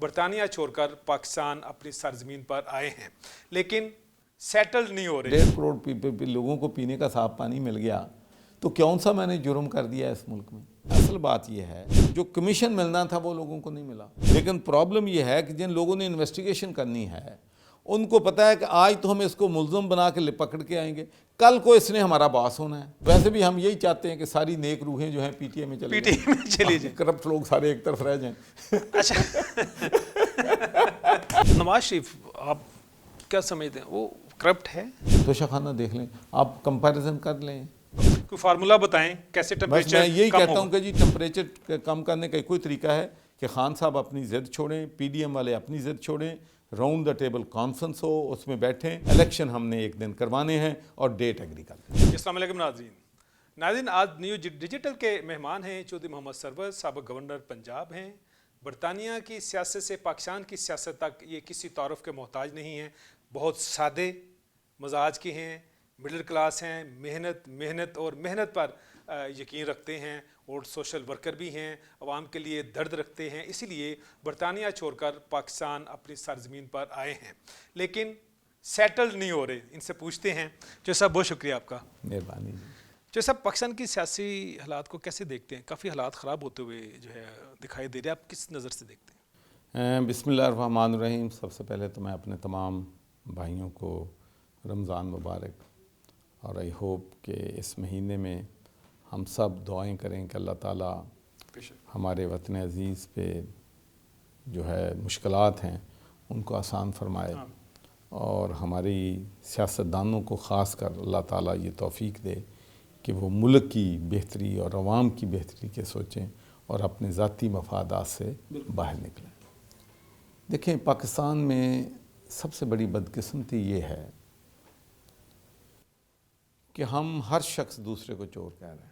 برطانیہ چھوڑ کر پاکستان اپنی سرزمین پر آئے ہیں لیکن سیٹلڈ نہیں ہو رہے۔ 1.5 کروڑ لوگوں کو پینے کا صاف پانی مل گیا تو کون سا میں نے جرم کر دیا اس ملک میں؟ اصل بات یہ ہے جو کمیشن ملنا تھا وہ لوگوں کو نہیں ملا، لیکن پرابلم یہ ہے کہ جن لوگوں نے انویسٹیگیشن کرنی ہے ان کو پتہ ہے کہ آج تو ہم اس کو ملزم بنا کے پکڑ کے آئیں گے، کل کو اس نے ہمارا باس ہونا ہے۔ ویسے بھی ہم یہی چاہتے ہیں کہ ساری نیک روحیں جو ہیں پی ٹی اے میں چلی جائیں، کرپٹ لوگ سارے ایک طرف رہ جائیں۔ اچھا نواز شریف آپ کیا سمجھتے ہیں وہ کرپٹ ہے؟ توشہ خانہ دیکھ لیں، آپ کمپیریزن کر لیں، کوئی فارمولا بتائیں کیسے بس ٹیمپریچر میں یہی کم کہتا ہوگا؟ ہوں کہ جی ٹمپریچر کم کرنے کا کوئی طریقہ ہے کہ خان صاحب اپنی ضد چھوڑیں، پی ڈی ایم والے اپنی ضد چھوڑیں، راؤنڈ دا ٹیبل کانفرنس ہو، اس میں بیٹھیں، الیکشن ہم نے ایک دن کروانے ہیں اور ڈیٹ ایگری کر دیں۔ السلام علیکم ناظرین آج نیو ڈیجیٹل کے مہمان ہیں چودھری محمد سرور، سابق گورنر پنجاب ہیں۔ برطانیہ کی سیاست سے پاکستان کی سیاست تک یہ کسی تعارف کے محتاج نہیں ہیں، بہت سادے مزاج کے ہیں، مڈل کلاس ہیں، محنت اور محنت پر یقین رکھتے ہیں اور سوشل ورکر بھی ہیں، عوام کے لیے درد رکھتے ہیں، اسی لیے برطانیہ چھوڑ کر پاکستان اپنی سرزمین پر آئے ہیں لیکن سیٹلڈ نہیں ہو رہے۔ ان سے پوچھتے ہیں۔ جو صاحب بہت شکریہ آپ کا۔ مہربانی جی۔ جو صاحب پاکستان کی سیاسی حالات کو کیسے دیکھتے ہیں؟ کافی حالات خراب ہوتے ہوئے جو ہے دکھائی دے رہے ہیں، آپ کس نظر سے دیکھتے ہیں؟ بسم اللہ الرحمن الرحیم۔ سب سے پہلے تو میں اپنے تمام بھائیوں کو رمضان مبارک، اور آئی ہوپ کہ اس مہینے میں ہم سب دعائیں کریں کہ اللہ تعالیٰ ہمارے وطن عزیز پہ جو ہے مشکلات ہیں ان کو آسان فرمائے، اور ہماری سیاستدانوں کو خاص کر اللہ تعالیٰ یہ توفیق دے کہ وہ ملک کی بہتری اور عوام کی بہتری کے سوچیں اور اپنے ذاتی مفادات سے باہر نکلیں۔ دیکھیں پاکستان میں سب سے بڑی بدقسمتی یہ ہے کہ ہم ہر شخص دوسرے کو چور کہہ رہے ہیں،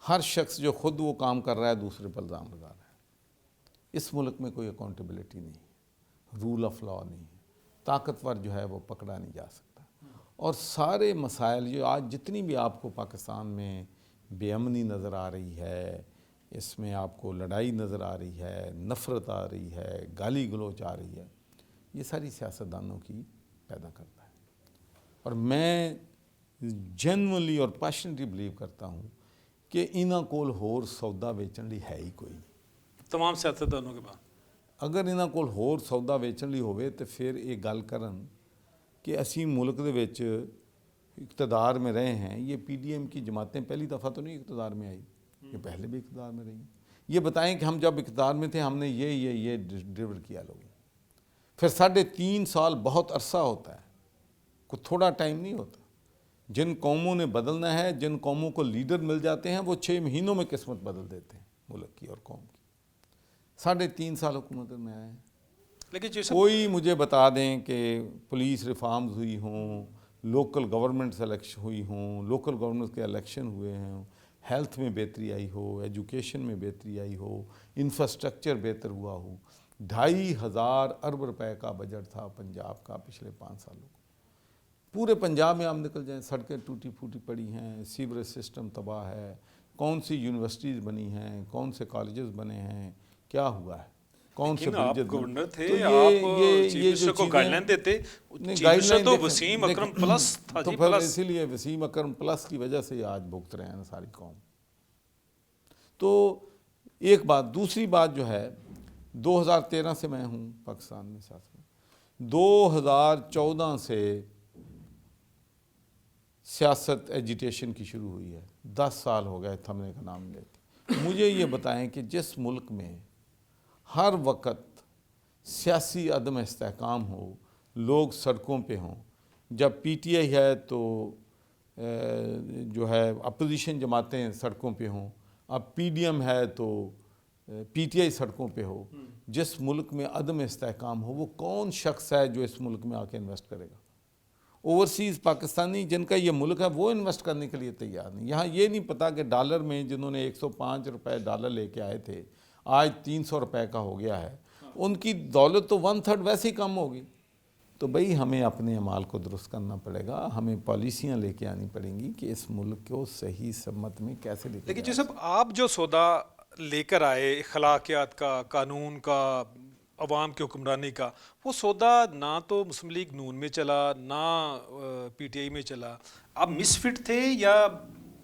ہر شخص جو خود وہ کام کر رہا ہے دوسرے پر الزام لگا رہا ہے۔ اس ملک میں کوئی اکاؤنٹیبلٹی نہیں، رول آف لا نہیں، طاقتور جو ہے وہ پکڑا نہیں جا سکتا، اور سارے مسائل جو آج جتنی بھی آپ کو پاکستان میں بے امنی نظر آ رہی ہے، اس میں آپ کو لڑائی نظر آ رہی ہے، نفرت آ رہی ہے، گالی گلوچ آ رہی ہے، یہ ساری سیاستدانوں کی پیدا کرتا ہے۔ اور میں جنولی اور پیشنٹلی بلیو کرتا ہوں کہ انہاں کول ہور سودا ویچن لی ہے ہی کوئی نہیں۔ تمام سیاستدانوں کے بعد اگر انہاں کول ہور سودا ویچن لی ہوئے تو پھر یہ گل کرن کہ اسی ملک دے وچ اقتدار میں رہے ہیں۔ یہ پی ڈی ایم کی جماعتیں پہلی دفعہ تو نہیں اقتدار میں آئی، یہ پہلے بھی اقتدار میں رہی ہیں۔ یہ بتائیں کہ ہم جب اقتدار میں تھے ہم نے یہ ڈیلیور کیا لوگوں، پھر 3.5 سال بہت عرصہ ہوتا ہے، کوئی تھوڑا ٹائم نہیں ہوتا۔ جن قوموں نے بدلنا ہے، جن قوموں کو لیڈر مل جاتے ہیں، وہ 6 مہینوں میں قسمت بدل دیتے ہیں ملک کی اور قوم کی۔ 3.5 سال حکومت میں آئے ہیں۔ لیکن کوئی مجھے بتا دیں کہ پولیس ریفارمز ہوئی ہوں، لوکل گورنمنٹس الیکشن ہوئی ہوں، لوکل گورنمنٹس کے الیکشن ہوئے ہیں، ہیلتھ میں بہتری آئی ہو، ایجوکیشن میں بہتری آئی ہو، انفراسٹرکچر بہتر ہوا ہو۔ 2,500 ارب روپے کا بجٹ تھا پنجاب کا پچھلے 5 سالوں کو۔ پورے پنجاب میں آپ نکل جائیں، سڑکیں ٹوٹی پھوٹی پڑی ہیں، سیوریج سسٹم تباہ ہے، کون سی یونیورسٹیز بنی ہیں، کون سے کالجز بنے ہیں، کیا ہوا ہے، کون سے آپ بریجز گورنر تھے، تو آپ چیف یہ منسٹر کو گائیڈ لائن دیتے، چیف گائیڈ منسٹر لائن تو وسیم اکرم پلس تھا تو جی، پھر پلس۔ اسی لیے وسیم اکرم پلس کی وجہ سے آج بھگت رہے ہیں ساری قوم۔ تو ایک بات، دوسری بات جو ہے 2013 سے میں ہوں پاکستان میں سیاست میں، 2014 سے سیاست ایجیٹیشن کی شروع ہوئی ہے، 10 سال ہو گئے تھمنے کا نام لیتے۔ مجھے یہ بتائیں کہ جس ملک میں ہر وقت سیاسی عدم استحکام ہو، لوگ سڑکوں پہ ہوں، جب پی ٹی آئی ہے تو جو ہے اپوزیشن جماعتیں سڑکوں پہ ہوں، اب پی ڈی ایم ہے تو پی ٹی آئی سڑکوں پہ ہو، جس ملک میں عدم استحکام ہو، وہ کون شخص ہے جو اس ملک میں آ کے انویسٹ کرے گا؟ اوورسیز پاکستانی جن کا یہ ملک ہے وہ انویسٹ کرنے کے لیے تیار نہیں۔ یہاں یہ نہیں پتا کہ ڈالر میں جنہوں نے 105 روپے ڈالر لے کے آئے تھے آج 300 روپے کا ہو گیا ہے، ان کی دولت تو 1/3 ویسے ہی کم ہوگی۔ تو بھئی ہمیں اپنے اعمال کو درست کرنا پڑے گا، ہمیں پالیسیاں لے کے آنی پڑیں گی کہ اس ملک کو صحیح سمت میں کیسے لے کے لیکن جائیں۔ جو صاحب آپ جو سودا لے کر آئے اخلاقیات کا، قانون کا، عوام کی حکمرانی کا، وہ سودا نہ تو مسلم لیگ نون میں چلا نہ پی ٹی آئی میں چلا. آپ مس فٹ تھے یا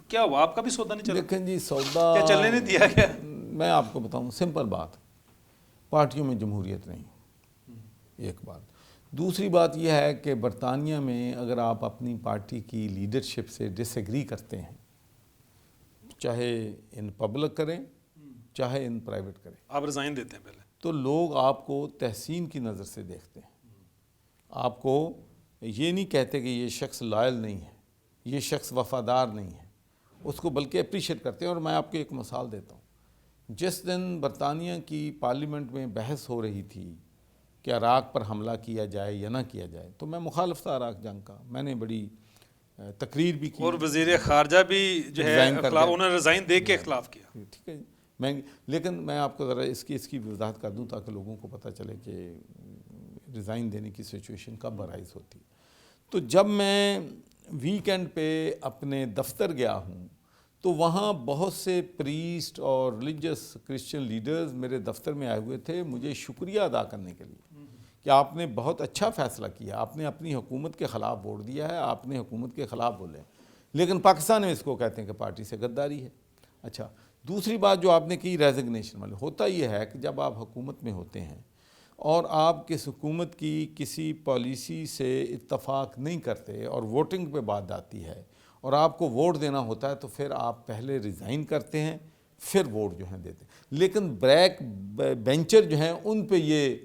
کیا ہوا؟ آپ کا بھی سودا نہیں چلا دیکھیں جی سودا یا چلنے نہیں دیا گیا؟ میں آپ کو بتاؤں سمپل بات، پارٹیوں میں جمہوریت نہیں، ایک بات. دوسری بات یہ ہے کہ برطانیہ میں اگر آپ اپنی پارٹی کی لیڈرشپ سے ڈس ایگری کرتے ہیں، چاہے ان پبلک کریں چاہے ان پرائیویٹ کریں، آپ ریزائن دیتے ہیں پہلے؟ تو لوگ آپ کو تحسین کی نظر سے دیکھتے ہیں. آپ کو یہ نہیں کہتے کہ یہ شخص لائل نہیں ہے، یہ شخص وفادار نہیں ہے، اس کو بلکہ اپریشیٹ کرتے ہیں. اور میں آپ کو ایک مثال دیتا ہوں. جس دن برطانیہ کی پارلیمنٹ میں بحث ہو رہی تھی کہ عراق پر حملہ کیا جائے یا نہ کیا جائے، تو میں مخالف تھا عراق جنگ کا، میں نے بڑی تقریر بھی کی. اور وزیر خارجہ بھی جو ہے ریزائن کر اخلاف، گئے. انہوں نے ریزائن دے کے اخلاف کیا. ٹھیک ہے جی. لیکن میں آپ کو ذرا اس کی وضاحت کر دوں تاکہ لوگوں کو پتہ چلے کہ ریزائن دینے کی سچویشن کب ارائز ہوتی. تو جب میں ویکینڈ پہ اپنے دفتر گیا ہوں تو وہاں بہت سے پریسٹ اور ریلیجس کرسچن لیڈرز میرے دفتر میں آئے ہوئے تھے مجھے شکریہ ادا کرنے کے لیے کہ آپ نے بہت اچھا فیصلہ کیا، آپ نے اپنی حکومت کے خلاف ووٹ دیا ہے، آپ نے حکومت کے خلاف بولے. لیکن پاکستان میں اس کو کہتے ہیں کہ پارٹی سے غداری ہے. اچھا، دوسری بات جو آپ نے کی ریزگنیشن والی، ہوتا یہ ہے کہ جب آپ حکومت میں ہوتے ہیں اور آپ کس حکومت کی کسی پالیسی سے اتفاق نہیں کرتے اور ووٹنگ پہ بات آتی ہے اور آپ کو ووٹ دینا ہوتا ہے، تو پھر آپ پہلے ریزائن کرتے ہیں پھر ووٹ جو ہیں دیتے ہیں. لیکن بریک بینچر جو ہیں ان پہ یہ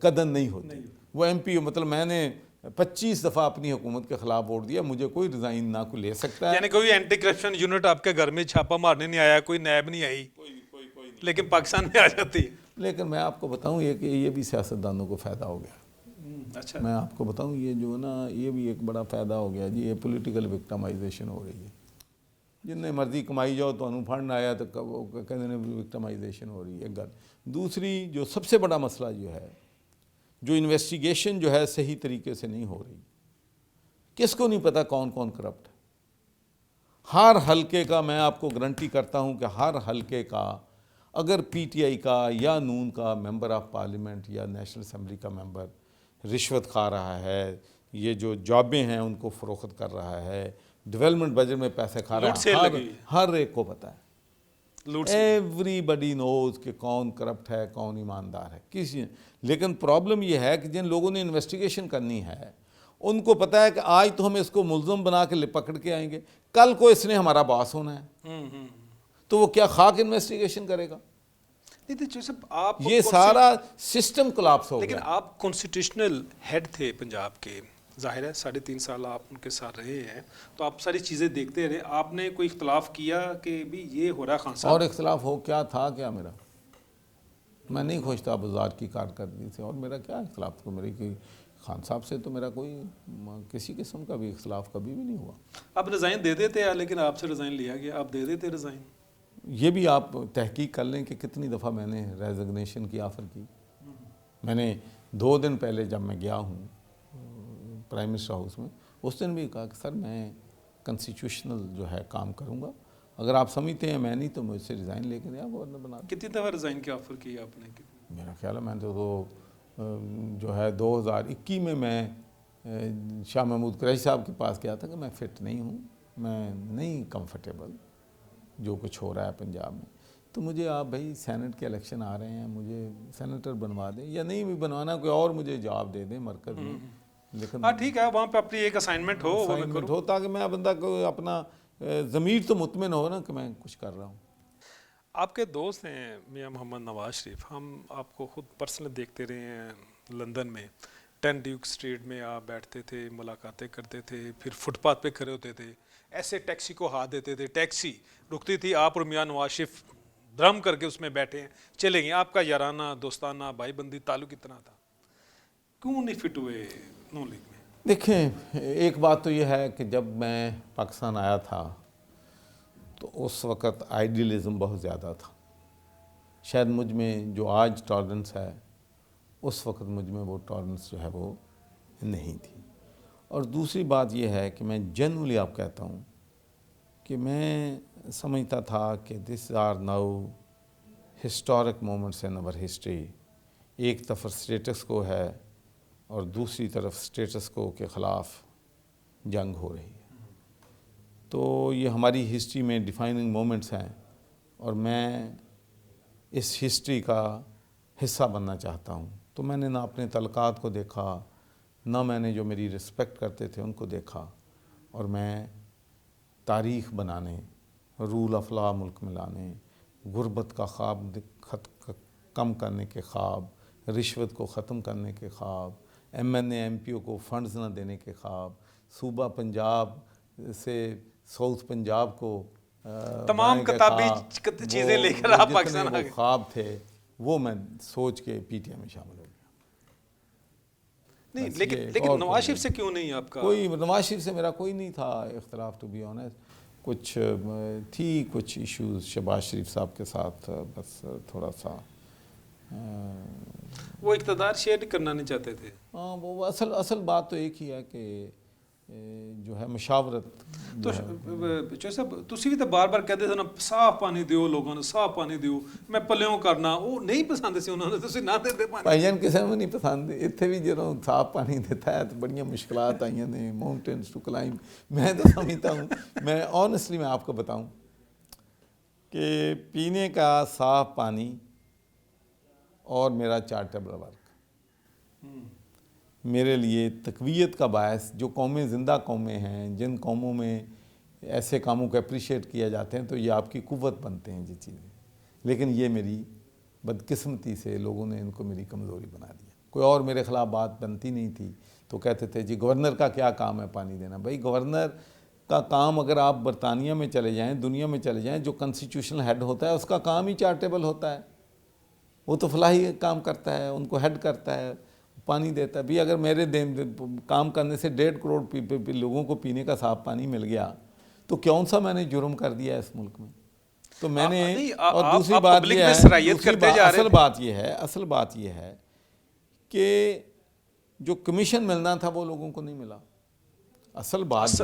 قدر نہیں ہوتی. وہ ایم پی، مطلب میں نے 25 دفعہ اپنی حکومت کے خلاف ووٹ دیا، مجھے کوئی ریزائن نہ کوئی لے سکتا ہے. یعنی کوئی اینٹی کرپشن یونٹ آپ کے گھر میں چھاپا مارنے نہیں آیا، کوئی نیب نہیں آئی، لیکن پاکستان میں آ جاتی ہے. لیکن میں آپ کو بتاؤں یہ بھی سیاستدانوں کو فائدہ ہو گیا. اچھا، میں آپ کو بتاؤں یہ جو نا یہ بھی ایک بڑا فائدہ ہو گیا جی. یہ پولیٹیکل وکٹمائزیشن ہو رہی ہے، جن نے مرضی کمائی جاؤ تو انہوں پھڑنا آیا تو کہتے ہیں وکٹمائزیشن ہو رہی ہے. ایک گل. دوسری جو سب سے بڑا مسئلہ جو ہے، جو انویسٹیگیشن جو ہے صحیح طریقے سے نہیں ہو رہی. کس کو نہیں پتا کون کون کرپٹ ہے؟ ہر حلقے کا میں آپ کو گارنٹی کرتا ہوں کہ ہر حلقے کا اگر پی ٹی آئی کا یا نون کا ممبر آف پارلیمنٹ یا نیشنل اسمبلی کا ممبر رشوت کھا رہا ہے، یہ جو جابیں ہیں ان کو فروخت کر رہا ہے، ڈیولپمنٹ بجٹ میں پیسے کھا لوٹ سیل رہا لگی ہے، ہر ایک کو پتہ ہے. لوٹ سے. ایوری بڈی نوز کہ کون کرپٹ ہے کون ایماندار ہے کسی. لیکن پرابلم یہ ہے کہ جن لوگوں نے انویسٹیگیشن کرنی ہے ان کو پتہ ہے کہ آج تو ہم اس کو ملزم بنا کے پکڑ کے آئیں گے، کل کو اس نے ہمارا باس ہونا ہے، تو وہ کیا خاک انویسٹیگیشن کرے گا؟ آپ یہ سارا سسٹم کولاپس ہو لیکن گیا. آپ کانسٹیٹیوشنل ہیڈ تھے پنجاب کے، ظاہر ہے 3.5 سال آپ ان کے ساتھ رہے ہیں، تو آپ ساری چیزیں دیکھتے رہے. آپ نے کوئی اختلاف کیا کہ بھی یہ ہو رہا خان صاحب؟ اور اختلاف ہو کیا تھا کیا میرا؟ میں نہیں خوش تھا بازار کی کارکردگی سے، اور میرا کیا اختلاف تھا؟ میری کوئی خان صاحب سے تو میرا کوئی کسی قسم کا بھی اختلاف کبھی بھی نہیں ہوا. آپ ریزائن دے دیتے، لیکن آپ سے ریزائن لیا گیا، آپ دے دیتے ریزائن. یہ بھی آپ تحقیق کر لیں کہ کتنی دفعہ میں نے ریزگنیشن کی آفر کی. میں نے 2 دن پہلے جب میں گیا ہوں پرائم منسٹر ہاؤس میں، اس دن بھی کہا کہ سر میں کنسٹیٹیوشنل جو ہے کام کروں گا، اگر آپ سمجھتے ہیں میں نہیں تو مجھ سے ریزائن لے کے دیں، آپ ورنہ بنا دیں. کتنی دفعہ ریزائن کی آفر کی آپ نے؟ میرا خیال ہے میں تو جو ہے 2021 میں شاہ محمود قریشی صاحب کے پاس گیا تھا کہ میں فٹ نہیں ہوں، میں نہیں کمفرٹیبل جو کچھ ہو رہا ہے پنجاب میں، تو مجھے آپ بھائی سینٹ کے الیکشن آ رہے ہیں، مجھے سینیٹر بنوا دیں، یا نہیں بھی بنوانا کوئی اور مجھے جاب دے دیں مرکز میں. لیکن ہاں ٹھیک ہے، وہاں پہ اپنی ایک اسائنمنٹ ہو، وہ میں کروں ہو تاکہ میں بندہ کو اپنا ضمیر تو مطمئن ہو نا کہ میں کچھ کر رہا ہوں. آپ کے دوست ہیں میاں محمد نواز شریف، ہم آپ کو خود پرسنل دیکھتے رہے ہیں لندن میں، 10 ڈیوک اسٹریٹ میں آپ بیٹھتے تھے، ملاقاتیں کرتے تھے، پھر فٹ پاتھ پہ کھڑے ہوتے تھے، ایسے ٹیکسی کو ہاتھ دیتے تھے، ٹیکسی رکتی تھی، آپ اور میاں نواز شریف درم کر کے اس میں بیٹھے ہیں، چلے گئے. آپ کا یارانہ دوستانہ بھائی بندی تعلق اتنا تھا، کیوں نہیں فٹ ہوئے نون لیگ میں؟ دیکھیں ایک بات تو یہ ہے کہ جب میں پاکستان آیا تھا تو اس وقت آئیڈیلزم بہت زیادہ تھا. شاید مجھ میں جو آج ٹالرنس ہے اس وقت مجھ میں وہ ٹالرنس جو ہے وہ نہیں تھی. اور دوسری بات یہ ہے کہ میں جنرلی آپ کہتا ہوں کہ میں سمجھتا تھا کہ دس آر ناؤ ہسٹورک مومنٹس ان اور ہسٹری، ایک طرف اسٹیٹس کو ہے اور دوسری طرف اسٹیٹس کو کے خلاف جنگ ہو رہی ہے. تو یہ ہماری ہسٹری میں ڈیفائننگ مومنٹس ہیں اور میں اس ہسٹری کا حصہ بننا چاہتا ہوں. تو میں نے نہ اپنے تعلقات کو دیکھا، نہ میں نے جو میری رسپیکٹ کرتے تھے ان کو دیکھا، اور میں تاریخ بنانے، رول آف لا ملک میں لانے، غربت کا خواب کم کرنے کے خواب، رشوت کو ختم کرنے کے خواب، M N A M P O کو فنڈز نہ دینے کے خواب، صوبہ پنجاب سے ساؤتھ پنجاب کو تمام کتابی چیزیں لے کر آپ پاکستان آ گئے. خواب تھے وہ میں سوچ کے پی ٹی آئی میں شامل ہو گیا. نہیں لیکن نواز شریف سے کیوں نہیں آپ کا؟ کوئی نواز شریف سے میرا کوئی نہیں تھا اختلاف، ٹو بی آنیسٹ. کچھ تھی کچھ ایشوز شہباز شریف صاحب کے ساتھ، بس تھوڑا سا وہ اقتدار شیئر کرنا نہیں چاہتے تھے. ہاں وہ اصل بات تو ایک ہی ہے کہ جو ہے مشاورت. تو چوہدری صاحب تسی بھی تو بار بار کہتے تھے نا صاف پانی دیو لوگوں نے، صاف پانی دیو، میں پلیوں کرنا، وہ نہیں پسند سی انہوں نے، تسی نہ دیتے پانی. بھائی جان کسی میں نہیں پسند. اتنے بھی جدوں صاف پانی دیتا ہے تو بڑی مشکلات آئی ہیں، ماؤنٹینس ٹو کلائم. میں تو سمجھتا ہوں، میں آنیسٹلی میں آپ کو بتاؤں کہ پینے کا صاف پانی اور میرا چارٹیبل ورک میرے لیے تقویت کا باعث، جو قومیں زندہ قومیں ہیں، جن قوموں میں ایسے کاموں کو اپریشیٹ کیا جاتے ہیں، تو یہ آپ کی قوت بنتے ہیں یہ چیزیں. لیکن یہ میری بدقسمتی سے لوگوں نے ان کو میری کمزوری بنا دیا. کوئی اور میرے خلاف بات بنتی نہیں تھی تو کہتے تھے جی گورنر کا کیا کام ہے پانی دینا. بھائی گورنر کا کام اگر آپ برطانیہ میں چلے جائیں، دنیا میں چلے جائیں، جو کنسٹیٹیوشنل ہیڈ ہوتا ہے اس کا کام ہی چارٹیبل ہوتا ہے. وہ تو فلاحی کام کرتا ہے، ان کو ہیڈ کرتا ہے، پانی دیتا ہے. بھی اگر میرے کام کرنے سے 1.5 کروڑ لوگوں کو پینے کا صاف پانی مل گیا تو کون سا میں نے جرم کر دیا اس ملک میں. تو میں نے اور دوسری بات یہ ہے، اصل بات یہ ہے کہ جو کمیشن ملنا تھا وہ لوگوں کو نہیں ملا. اصل بات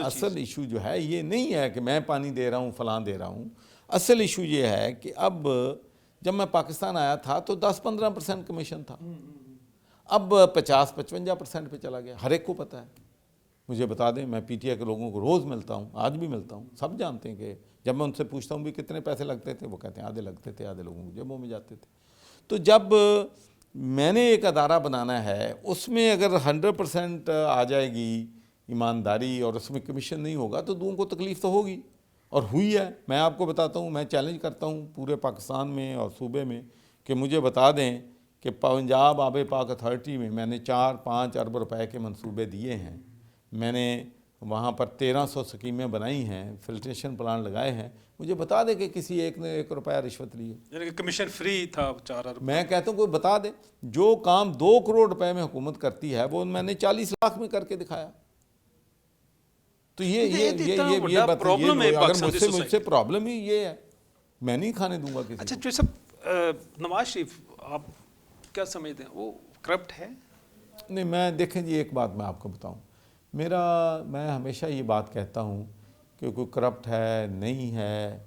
اصل ایشو جو ہے یہ نہیں ہے کہ میں پانی دے رہا ہوں فلاں دے رہا ہوں. اصل ایشو یہ ہے کہ اب جب میں پاکستان آیا تھا تو 10-15% کمیشن تھا، اب 50-55% پہ چلا گیا. ہر ایک کو پتہ ہے. مجھے بتا دیں، میں پی ٹی آئی کے لوگوں کو روز ملتا ہوں، آج بھی ملتا ہوں. سب جانتے ہیں کہ جب میں ان سے پوچھتا ہوں بھی کتنے پیسے لگتے تھے، وہ کہتے ہیں آدھے لگتے تھے، آدھے لوگوں کو جیبوں میں جاتے تھے. تو جب میں نے ایک ادارہ بنانا ہے، اس میں اگر 100% آ جائے گی ایمانداری اور اس میں کمیشن نہیں ہوگا تو دوسروں کو تکلیف تو ہوگی، اور ہوئی ہے. میں آپ کو بتاتا ہوں، میں چیلنج کرتا ہوں پورے پاکستان میں اور صوبے میں کہ مجھے بتا دیں کہ پنجاب آب پاک اتھارٹی میں نے 4-5 ارب روپے کے منصوبے دیے ہیں. میں نے وہاں پر 1300 سکیمیں بنائی ہیں، فلٹریشن پلانٹ لگائے ہیں. مجھے بتا دے کہ کسی ایک نے 1 روپیہ رشوت لی ہے. یعنی کہ کمیشن فری تھا 4 ارب. میں کہتا ہوں کوئی بتا دے. جو کام 2 کروڑ روپے میں حکومت کرتی ہے وہ میں نے 40 لاکھ میں کر کے دکھایا. تو یہ مجھ سے پرابلم ہی یہ ہے، میں نہیں کھانے دوں گا کسی. اچھا جو صاحب نواز شریف آپ کیا سمجھتے ہیں، وہ کرپٹ ہے؟ نہیں، میں دیکھیں جی ایک بات میں آپ کو بتاؤں، میں ہمیشہ یہ بات کہتا ہوں کہ کوئی کرپٹ ہے نہیں ہے،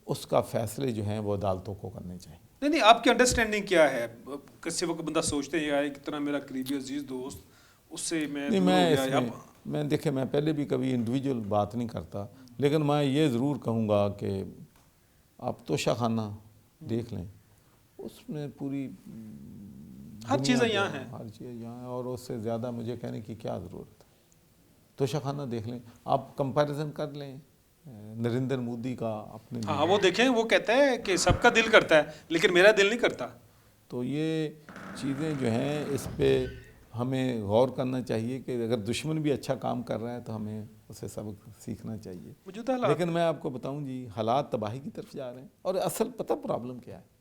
اس کا فیصلے جو ہیں وہ عدالتوں کو کرنے چاہیے. نہیں آپ کی انڈرسٹینڈنگ کیا ہے؟ کسی وقت بندہ سوچتے ہیں یار کتنا میرا قریبی عزیز دوست، اس سے میں دیکھیں میں پہلے بھی کبھی انڈیویجول بات نہیں کرتا، لیکن میں یہ ضرور کہوں گا کہ آپ توشہ خانہ دیکھ لیں، اس میں پوری ہر چیزیں یہاں ہیں، ہر چیز یہاں ہے، اور اس سے زیادہ مجھے کہنے کی کیا ضرورت ہے. توشہ خانہ دیکھ لیں، آپ کمپیریزن کر لیں نریندر مودی کا اپنے. ہاں وہ دیکھیں، وہ کہتا ہے کہ سب کا دل کرتا ہے لیکن میرا دل نہیں کرتا. تو یہ چیزیں جو ہیں اس پہ ہمیں غور کرنا چاہیے کہ اگر دشمن بھی اچھا کام کر رہا ہے تو ہمیں اسے سبق سیکھنا چاہیے. لیکن میں آپ کو بتاؤں جی حالات تباہی کی طرف جا رہے ہیں. اور اصل پتہ پرابلم کیا ہے،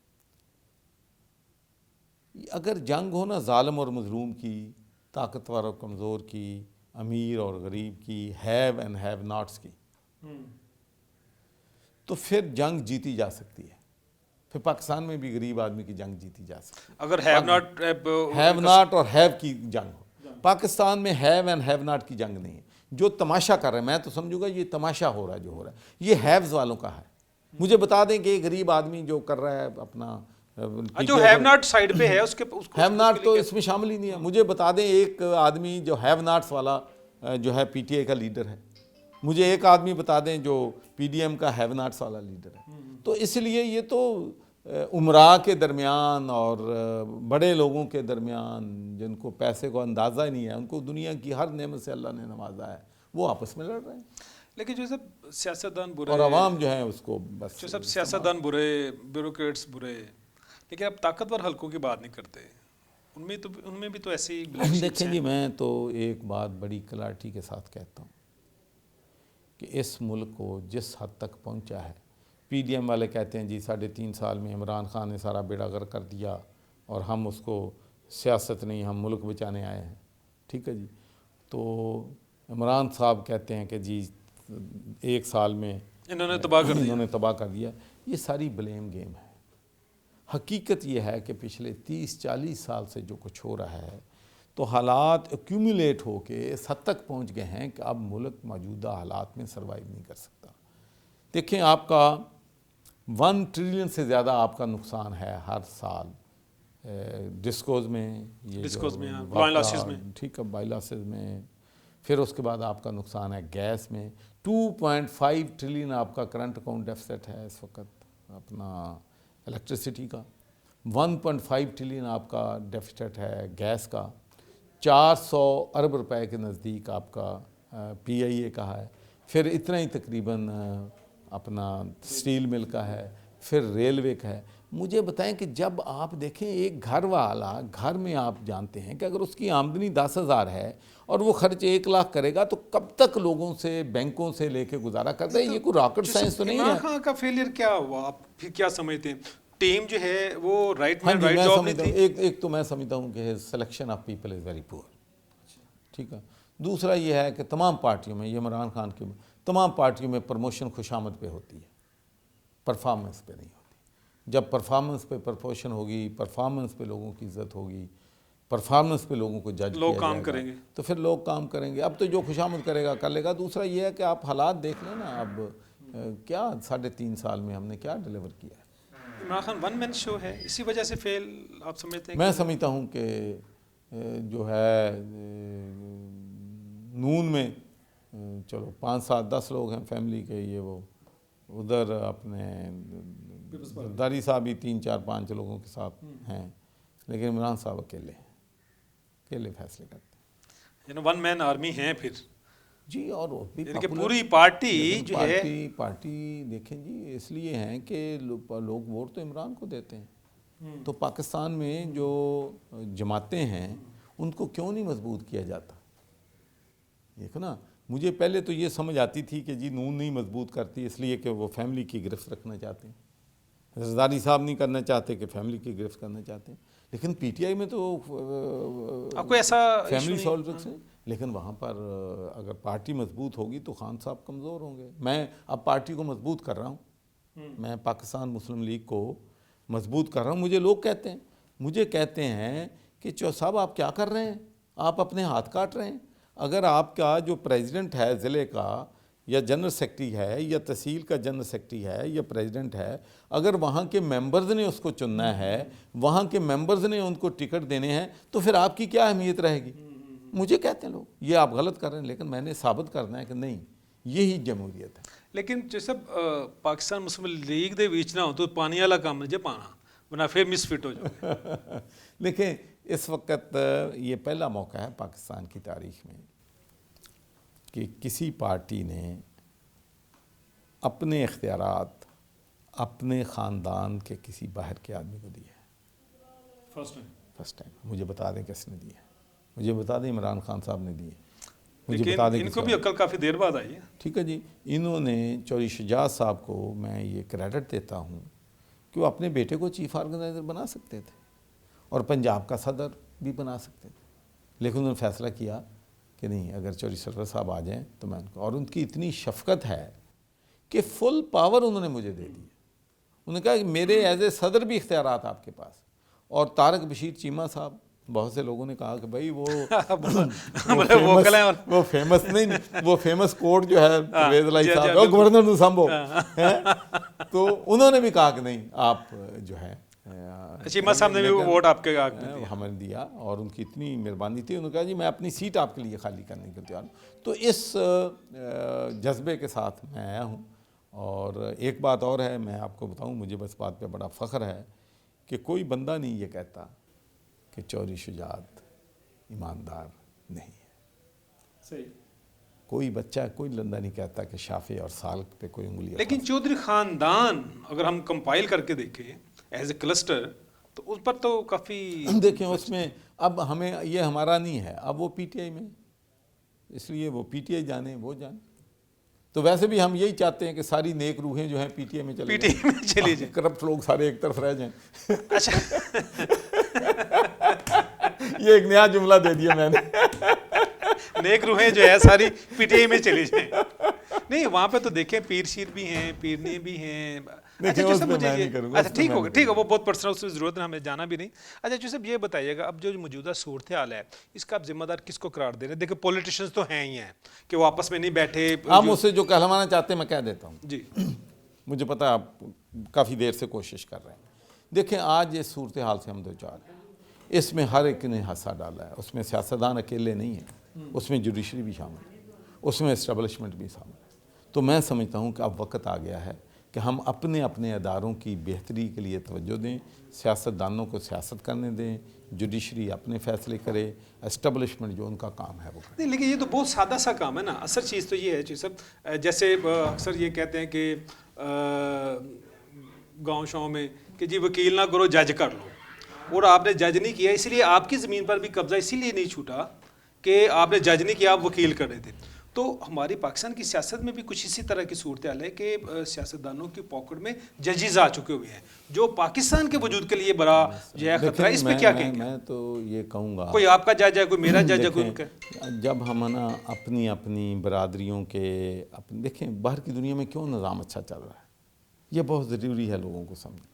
اگر جنگ ہو نا ظالم اور مظلوم کی، طاقتور اور کمزور کی، امیر اور غریب کی، ہیو اینڈ ہیو ناٹس کی، تو پھر جنگ جیتی جا سکتی ہے. پھر پاکستان میں بھی غریب آدمی کی جنگ جیتی جا سکتی ہے اگر ہیو ناٹ اور ہیو کی جنگ ہو. پاکستان میں ہیو اینڈ ہیو ناٹ کی جنگ نہیں ہے. جو تماشا کر رہے ہیں، میں تو سمجھوں گا یہ تماشا ہو رہا ہے، جو ہو رہا ہے یہ ہیوز والوں کا ہے. مجھے بتا دیں کہ ایک غریب آدمی جو کر رہا ہے اپنا جو ہیو ناٹ سائڈ پہ ہے اس کے ہیو ناٹ تو اس میں شامل ہی نہیں ہے. مجھے بتا دیں ایک آدمی جو ہیو ناٹس والا جو ہے پی ٹی آئی کا لیڈر ہے, مجھے ایک آدمی بتا دیں جو پی ڈی ایم کا ہیو ناٹس والا لیڈر ہے. تو اس لیے یہ تو امراء کے درمیان اور بڑے لوگوں کے درمیان جن کو پیسے کو اندازہ ہی نہیں ہے, ان کو دنیا کی ہر نعمت سے اللہ نے نوازا ہے, وہ آپس میں لڑ رہے ہیں. لیکن جو سب سیاستدان برے اور عوام جو ہیں اس کو بس جو سب سیاستدان برے, بیوروکریٹس برے, لیکن اب طاقتور حلقوں کی بات نہیں کرتے, ان میں بھی تو ایسی دیکھیں جی, میں تو ایک بات بڑی کلیئرٹی کے ساتھ کہتا ہوں کہ اس ملک کو جس حد تک پہنچا ہے, پی ڈی ایم والے کہتے ہیں جی 3.5 سال میں عمران خان نے سارا بیڑا غرق کر دیا اور ہم اس کو سیاست نہیں, ہم ملک بچانے آئے ہیں. ٹھیک ہے جی, تو عمران صاحب کہتے ہیں کہ جی 1 سال میں انہوں نے تباہ کر دیا. یہ ساری بلیم گیم ہے. حقیقت یہ ہے کہ پچھلے 30-40 سال سے جو کچھ ہو رہا ہے تو حالات ایکیومولیٹ ہو کے اس حد تک پہنچ گئے ہیں کہ اب ملک موجودہ حالات میں سروائیو نہیں کر سکتا. دیکھیں آپ کا 1 ٹریلین سے زیادہ آپ کا نقصان ہے ہر سال ڈسکوز میں, ٹھیک ہے, بائی لاسز میں. پھر اس کے بعد آپ کا نقصان ہے گیس میں. 2.5 ٹریلین آپ کا کرنٹ اکاؤنٹ ڈیفیسٹ ہے اس وقت اپنا الیکٹریسٹی کا. 1.5 ٹریلین آپ کا ڈیفیسٹ ہے گیس کا. 400 ارب روپے کے نزدیک آپ کا پی آئی اے کا ہے. پھر اتنا ہی تقریباً اپنا اسٹیل مل کا ہے. پھر ریلوے کا ہے. مجھے بتائیں کہ جب آپ دیکھیں ایک گھر والا گھر میں, آپ جانتے ہیں کہ اگر اس کی آمدنی 10,000 ہے اور وہ خرچ 1 لاکھ کرے گا تو کب تک لوگوں سے, بینکوں سے لے کے گزارا کرتا ہے؟ یہ کوئی راکٹ سائنس تو نہیں ہے. عمران خان کا فیلئر کیا ہوا, آپ پھر کیا سمجھتے ہیں؟ ٹیم جو ہے وہ رائٹ مین رائٹ جاب نہیں تھی. ایک تو میں سمجھتا ہوں کہ selection of people is very poor. ٹھیک ہے. دوسرا یہ ہے کہ تمام پارٹیوں میں, یہ عمران خان کی تمام پارٹیوں میں پروموشن خوشامد پہ ہوتی ہے, پرفارمنس پہ نہیں ہوتی. جب پرفارمنس پہ پرپوشن ہوگی, پرفارمنس پہ لوگوں کی عزت ہوگی, پرفارمنس پہ لوگوں کو جج لوگ کام کریں گے, تو پھر لوگ کام کریں گے. اب تو جو خوشامد کرے گا کر لے گا. دوسرا یہ ہے کہ آپ حالات دیکھ لیں نا, اب کیا 3.5 سال میں ہم نے کیا ڈیلیور کیا ہے. عمران خان 1 مین شو ہے, اسی وجہ سے فیل آپ سمجھتے ہیں؟ میں سمجھتا ہوں کہ جو ہے نون میں چلو 5-7-10 لوگ ہیں فیملی کے, یہ وہ ادھر اپنے زرداری صاحب بھی 3-4-5 لوگوں کے ساتھ ہیں, لیکن عمران صاحب اکیلے فیصلے کرتے ہیں. 1 مین آرمی ہیں پھر جی. اور کہ پوری پارٹی جو ہے پارٹی دیکھیں جی, اس لیے ہیں کہ لوگ ووٹ تو عمران کو دیتے ہیں. تو پاکستان میں جو جماعتیں ہیں ان کو کیوں نہیں مضبوط کیا جاتا؟ دیکھو نا, مجھے پہلے تو یہ سمجھ آتی تھی کہ جی نون نہیں مضبوط کرتی اس لیے کہ وہ فیملی کی گرفت رکھنا چاہتے ہیں. زرداری صاحب نہیں کرنا چاہتے کہ فیملی کی گرفت کرنا چاہتے ہیں. لیکن پی ٹی آئی میں تو آپ کو ایسا فیملی سالوٹکس ہیں. لیکن وہاں پر اگر پارٹی مضبوط ہوگی تو خان صاحب کمزور ہوں گے. میں اب پارٹی کو مضبوط کر رہا ہوں, میں پاکستان مسلم لیگ کو مضبوط کر رہا ہوں. مجھے کہتے ہیں کہ چو صاحب آپ کیا کر رہے ہیں, آپ اپنے ہاتھ کاٹ رہے ہیں. اگر آپ کا جو پریزیڈنٹ ہے ضلع کا, یا جنرل سیکرٹری ہے, یا تحصیل کا جنرل سیکرٹری ہے, یا پریزیڈنٹ ہے, اگر وہاں کے ممبرز نے اس کو چننا ہے, وہاں کے ممبرز نے ان کو ٹکٹ دینے ہیں, تو پھر آپ کی کیا اہمیت رہے گی؟ مجھے کہتے ہیں لوگ یہ آپ غلط کر رہے ہیں, لیکن میں نے ثابت کرنا ہے کہ نہیں, یہی جمہوریت ہے. لیکن جیسے پاکستان مسلم لیگ دے ویچ نہ ہو تو پانی والا کام ہے جے پانا, ورنہ پھر مس فٹ ہو جاؤ. دیکھیں اس وقت یہ پہلا موقع ہے پاکستان کی تاریخ میں کہ کسی پارٹی نے اپنے اختیارات اپنے خاندان کے کسی باہر کے آدمی کو دیے. First time. مجھے بتا دیں کس نے دیے, مجھے بتا دیں عمران خان صاحب نے دیے. مجھے بتا دیں ان کو بھی عقل کافی دیر بعد آئی ہے. ٹھیک ہے جی. انہوں نے چوری شجاعت صاحب کو میں یہ کریڈٹ دیتا ہوں کہ وہ اپنے بیٹے کو چیف آرگنائزر بنا سکتے تھے اور پنجاب کا صدر بھی بنا سکتے تھے, لیکن انہوں نے فیصلہ کیا کہ نہیں, اگر چوری سرور صاحب آ جائیں تو میں ان کو, اور ان کی اتنی شفقت ہے کہ فل پاور انہوں نے مجھے دے دی. انہوں نے کہا کہ میرے ایز اے صدر بھی اختیارات آپ کے پاس, اور طارق بشیر چیمہ صاحب بہت سے لوگوں نے کہا کہ بھائی وہ فیمس نہیں، وہ فیمس کوٹ جو ہے پرویز الہی صاحب گورنر نو سامبو، تو انہوں نے بھی کہا کہ نہیں آپ جو ہے چیمہ صاحب نے بھی ووٹ آپ کے حق میں ہمیں دیا، اور ان کی اتنی مہربانی تھی، انہوں نے کہا جی میں اپنی سیٹ آپ کے لیے خالی کرنے کے تیار ہوں۔ تو اس جذبے کے ساتھ میں آیا ہوں۔ اور ایک بات اور ہے، میں آپ کو بتاؤں، مجھے بس بات پہ بڑا فخر ہے کہ کوئی بندہ نہیں یہ کہتا کہ چوری شجاعت ایماندار نہیں ہے۔ صحیح۔ کوئی بچہ، کوئی لندہ نہیں کہتا کہ شافع اور سالک پہ کوئی انگلی۔ لیکن چودھری خاندان اگر ہم کمپائل کر کے دیکھیں ایز اے کلسٹر تو اس پر تو کافی دیکھیں اس میں اب ہمیں یہ ہمارا نہیں ہے، اب وہ پی ٹی آئی میں، اس لیے وہ پی ٹی آئی جانے وہ جانے۔ تو ویسے بھی ہم یہی چاہتے ہیں کہ ساری نیک روحیں جو ہیں پی ٹی آئی میں چلی جائیں، کرپٹ لوگ سارے ایک طرف رہ جائیں۔ اچھا یہ ایک نیا جملہ دے دیا میں نے، نیک روحیں جو ہے ساری پی ٹی آئی میں چلی جائیں۔ نہیں وہاں پہ تو دیکھیں پیر شیر بھی ہیں، پیرنی بھی ہیں۔ اچھا جو مجھے اچھا ٹھیک ہوگا، ٹھیک ہے، وہ بہت پرسنل، اس کی ضرورت ہے، ہمیں جانا بھی نہیں۔ اچھا جو صاحب یہ بتائیے گا اب جو موجودہ صورتحال ہے اس کا آپ ذمہ دار کس کو قرار دے رہے ہیں؟ دیکھیں پولیٹیشنز تو ہیں ہی ہیں کہ وہ آپس میں نہیں بیٹھے۔ آپ مجھ سے جو کہلوانا چاہتے ہیں میں کہہ دیتا ہوں جی، مجھے پتا ہے آپ کافی دیر سے کوشش کر رہے ہیں۔ دیکھیں آج اس صورتحال سے ہم دو چار ہیں، اس میں ہر ایک نے حصہ ڈالا ہے، اس میں سیاستدان اکیلے نہیں ہیں، اس میں جوڈیشری بھی شامل ہے، اس میں اسٹیبلشمنٹ بھی شامل ہے۔ تو میں سمجھتا ہوں کہ اب وقت آ گیا ہے کہ ہم اپنے اپنے اداروں کی بہتری کے لیے توجہ دیں، سیاستدانوں کو سیاست کرنے دیں، جوڈیشری اپنے فیصلے کرے، اسٹیبلشمنٹ جو ان کا کام ہے وہ کرے۔ نہیں لیکن یہ تو بہت سادہ سا کام ہے نا، اصل چیز تو یہ ہے چیز سب جیسے اکثر یہ کہتے ہیں کہ گاؤں شاؤں میں کہ جی وکیل نہ کرو جج کر لو، اور آپ نے جج نہیں کیا اس لیے آپ کی زمین پر بھی قبضہ اسی لیے نہیں چھوٹا کہ آپ نے جج نہیں کیا، آپ وکیل کر رہے تھے۔ تو ہماری پاکستان کی سیاست میں بھی کچھ اسی طرح کی صورتحال ہے کہ سیاستدانوں کی پاکٹ میں ججز آ چکے ہوئے ہیں جو پاکستان کے وجود کے لیے بڑا جو ہے خطرہ ہے۔ اس پہ کیا کہیں گے؟ میں تو یہ کہوں گا کوئی آپ کا جج ہے، کوئی میرا جج ہے، کوئی ان کا۔ جب ہم نا اپنی اپنی برادریوں کے دیکھیں باہر کی دنیا میں کیوں نظام اچھا چل رہا ہے، یہ بہت ضروری ہے لوگوں کو سمجھنا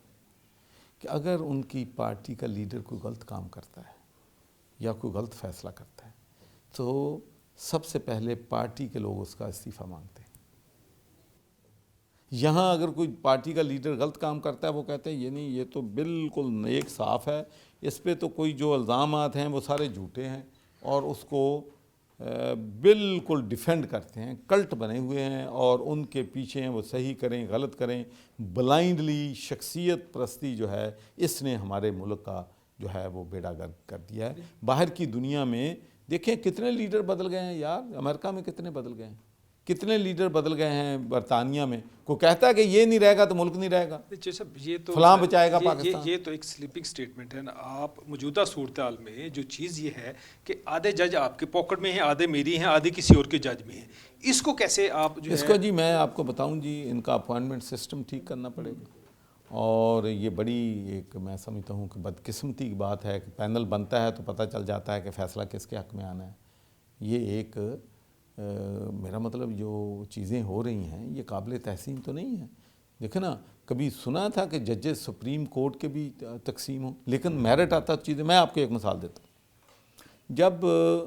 کہ اگر ان کی پارٹی کا لیڈر کوئی غلط کام کرتا ہے یا کوئی غلط فیصلہ کرتا ہے تو سب سے پہلے پارٹی کے لوگ اس کا استعفیٰ مانگتے ہیں۔ یہاں اگر کوئی پارٹی کا لیڈر غلط کام کرتا ہے وہ کہتے ہیں یہ نہیں، یہ تو بالکل نیک صاف ہے، اس پہ تو کوئی جو الزامات ہیں وہ سارے جھوٹے ہیں، اور اس کو بالکل ڈیفینڈ کرتے ہیں، کلٹ بنے ہوئے ہیں اور ان کے پیچھے ہیں وہ صحیح کریں غلط کریں۔ بلائنڈلی شخصیت پرستی جو ہے اس نے ہمارے ملک کا جو ہے وہ بیڑا گرک کر دیا ہے۔ باہر کی دنیا میں دیکھیں کتنے لیڈر بدل گئے ہیں یار، امریکہ میں کتنے بدل گئے ہیں، کتنے لیڈر بدل گئے ہیں، برطانیہ میں کوئی کہتا ہے کہ یہ نہیں رہے گا تو ملک نہیں رہے گا، یہ تو فلاں بچائے گا پاکستان۔ یہ تو ایک سلیپنگ سٹیٹمنٹ ہے نا۔ آپ موجودہ صورتحال میں جو چیز یہ ہے کہ آدھے جج آپ کے پاکٹ میں ہیں، آدھے میری ہیں، آدھے کسی اور کے جج میں ہیں، اس کو کیسے آپ جو اس کو جی میں آپ کو بتاؤں جی ان کا اپوائنٹمنٹ سسٹم ٹھیک کرنا پڑے گا، اور یہ بڑی ایک میں سمجھتا ہوں کہ بدقسمتی کی بات ہے کہ پینل بنتا ہے تو پتہ چل جاتا ہے کہ فیصلہ کس کے حق میں آنا ہے۔ یہ ایک میرا مطلب جو چیزیں ہو رہی ہیں یہ قابل تحسین تو نہیں ہے۔ دیکھیں نا کبھی سنا تھا کہ ججز سپریم کورٹ کے بھی تقسیم ہوں، لیکن میرٹ آتا چیزیں۔ میں آپ کو ایک مثال دیتا ہوں، جب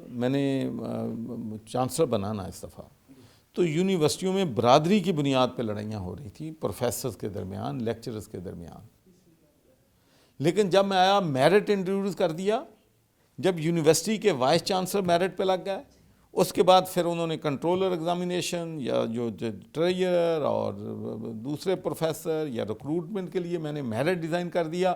میں نے چانسلر بنانا اس دفعہ تو یونیورسٹیوں میں برادری کی بنیاد پہ لڑائیاں ہو رہی تھیں پروفیسرز کے درمیان، لیکچرز کے درمیان، لیکن جب میں آیا میرٹ انٹروڈیوس کر دیا، جب یونیورسٹی کے وائس چانسلر میرٹ پہ لگ گئے، اس کے بعد پھر انہوں نے کنٹرولر ایگزامینیشن یا جو ٹریئر اور دوسرے پروفیسر یا ریکروٹمنٹ کے لیے میں نے میرٹ ڈیزائن کر دیا۔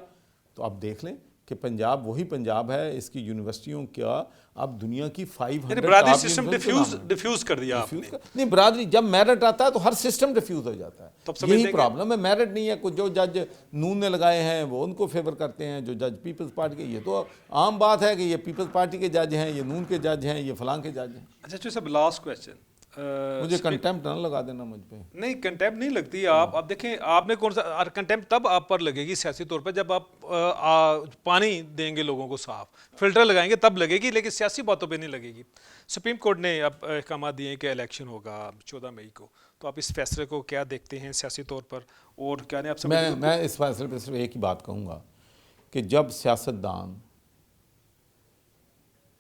تو آپ دیکھ لیں کہ پنجاب وہی پنجاب ہے، اس کی یونیورسٹیوں کا اب دنیا کی 500 برادری سسٹم ڈیفیوز کر دیا آپ نے۔ نہیں برادری جب میرٹ آتا ہے تو ہر سسٹم ڈیفیوز ہو جاتا ہے، یہی پرابلم ہے۔ میرٹ نہیں ہے، کچھ جو جج نون نے لگائے ہیں وہ ان کو فیور کرتے ہیں، جو جج پیپلز پارٹی کے، یہ تو عام بات ہے کہ یہ پیپلز پارٹی کے جج ہیں، یہ نون کے جج ہیں، یہ فلاں کے جج ہیں۔ اچھا جو سب لاسٹ کویسچن، مجھے کنٹیمپٹ نہ لگا دینا مجھ پہ۔ نہیں کنٹیمپٹ نہیں لگتی، آپ دیکھیں آپ نے کون سا کنٹیمپٹ تب آپ پر لگے گی سیاسی طور پر جب آپ پانی دیں گے لوگوں کو صاف، فلٹر لگائیں گے تب لگے گی، لیکن سیاسی باتوں پہ نہیں لگے گی۔ سپریم کورٹ نے اب احکامات دیے ہیں کہ الیکشن ہوگا 14 مئی کو، تو آپ اس فیصلے کو کیا دیکھتے ہیں سیاسی طور پر، اور کیا نہیں آپ میں اس فیصلے پہ صرف ایک ہی بات کہوں گا کہ جب سیاستدان